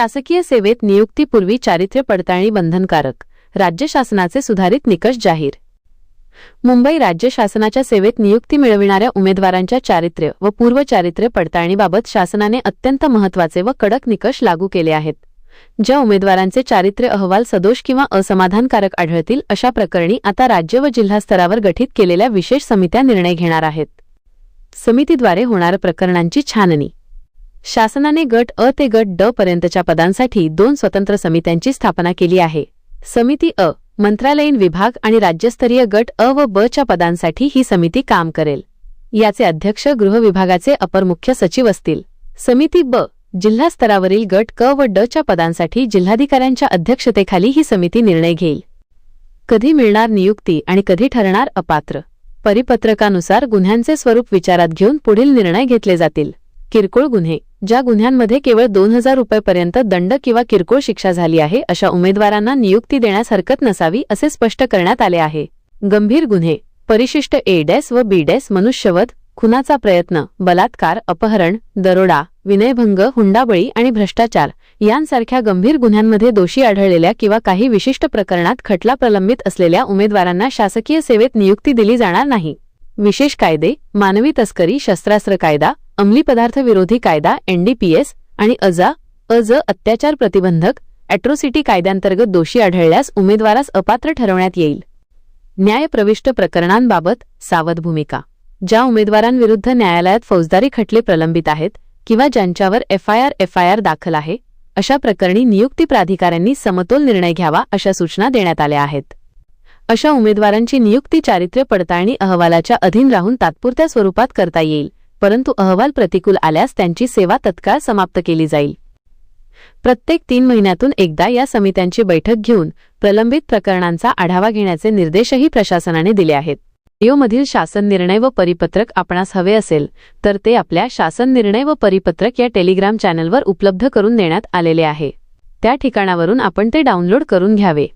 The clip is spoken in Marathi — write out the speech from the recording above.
शासकीय सेवेत नियुक्तीपूर्वी चारित्र्य पडताळणी बंधनकारक, राज्य शासनाचे सुधारित निकष जाहीर। मुंबई राज्य शासनाच्या सेवेत नियुक्ती मिळविणाऱ्या उमेदवारांच्या चारित्र्य व पूर्व चारित्र्य पडताळणीबाबत शासनाने अत्यंत महत्त्वाचे व कडक निकष लागू केले आहेत। ज्या उमेदवारांचे चारित्र्य अहवाल सदोष किंवा असमाधानकारक आढळतील अशा प्रकरणी आता राज्य व जिल्हा स्तरावर गठीत केलेल्या विशेष समित्या निर्णय घेणार आहेत। समितीद्वारे होणाऱ्या प्रकरणांची छाननी। शासनाने गट अ ते गट ड पर्यंतच्या पदांसाठी 2 स्वतंत्र समित्यांची स्थापना केली आहे। समिती अ मंत्रालयीन विभाग आणि राज्यस्तरीय गट अ व ब च्या पदांसाठी ही समिती काम करेल। याचे अध्यक्ष गृह विभागाचे अपर मुख्य सचिव असतील। समिती ब जिल्हा स्तरावरील गट क व ड च्या पदांसाठी जिल्हाधिकाऱ्यांच्या अध्यक्षतेखाली ही समिती निर्णय घेईल। कधी मिळणार नियुक्ती आणि कधी ठरणार अपात्र, परिपत्रकानुसार गुन्ह्यांचे स्वरूप विचारात घेऊन पुढील निर्णय घेतले जातील। किरकोळ गुन्हे, ज्या गुन्ह्यांमध्ये केवळ 2000 रुपयांपर्यंत दंड किंवा किरकोळ शिक्षा झाली आहे अशा उमेदवारांना नियुक्ती देण्यास हरकत नसावी असे स्पष्ट करण्यात आले आहे। गंभीर गुन्हे, परिशिष्ट A- व B- मनुष्यवध, खुनाचा प्रयत्न, बलात्कार, अपहरण, दरोडा, विनयभंग, हुंडाबळी आणि भ्रष्टाचार यांसारख्या गंभीर गुन्ह्यांमध्ये दोषी आढळलेल्या किंवा काही विशिष्ट प्रकरणात खटला प्रलंबित असलेल्या उमेदवारांना शासकीय सेवेत नियुक्ती दिली जाणार नाही। विशेष कायदे, मानवी तस्करी, शस्त्रास्त्र कायदा, अंमली पदार्थ विरोधी कायदा NDPS आणि अज अत्याचार प्रतिबंधक ॲट्रोसिटी कायद्यांतर्गत दोषी आढळल्यास उमेदवारास अपात्र ठरवण्यात येईल। न्यायप्रविष्ट प्रकरणांबाबत सावध भूमिका, ज्या उमेदवारांविरुद्ध न्यायालयात फौजदारी खटले प्रलंबित आहेत किंवा ज्यांच्यावर FIR दाखल आहे अशा प्रकरणी नियुक्ती प्राधिकाऱ्यांनी समतोल निर्णय घ्यावा अशा सूचना देण्यात आल्या आहेत। अशा उमेदवारांची नियुक्ती चारित्र्य पडताळणी अहवालाच्या अधीन राहून तात्पुरत्या स्वरूपात करता येईल, परंतु अहवाल प्रतिकूल आल्यास त्यांची सेवा तत्काळ समाप्त केली जाईल। प्रत्येक 3 महिन्यातून एकदा या समित्यांची बैठक घेऊन प्रलंबित प्रकरणांचा आढावा घेण्याचे निर्देशही प्रशासनाने दिले आहेत। व्हिडिओमधील शासन निर्णय व परिपत्रक आपणास हवे असेल तर ते आपल्या शासन निर्णय व परिपत्रक या टेलिग्राम चॅनलवर उपलब्ध करून देण्यात आलेले आहे। त्या ठिकाणावरून आपण ते डाउनलोड करून घ्यावे।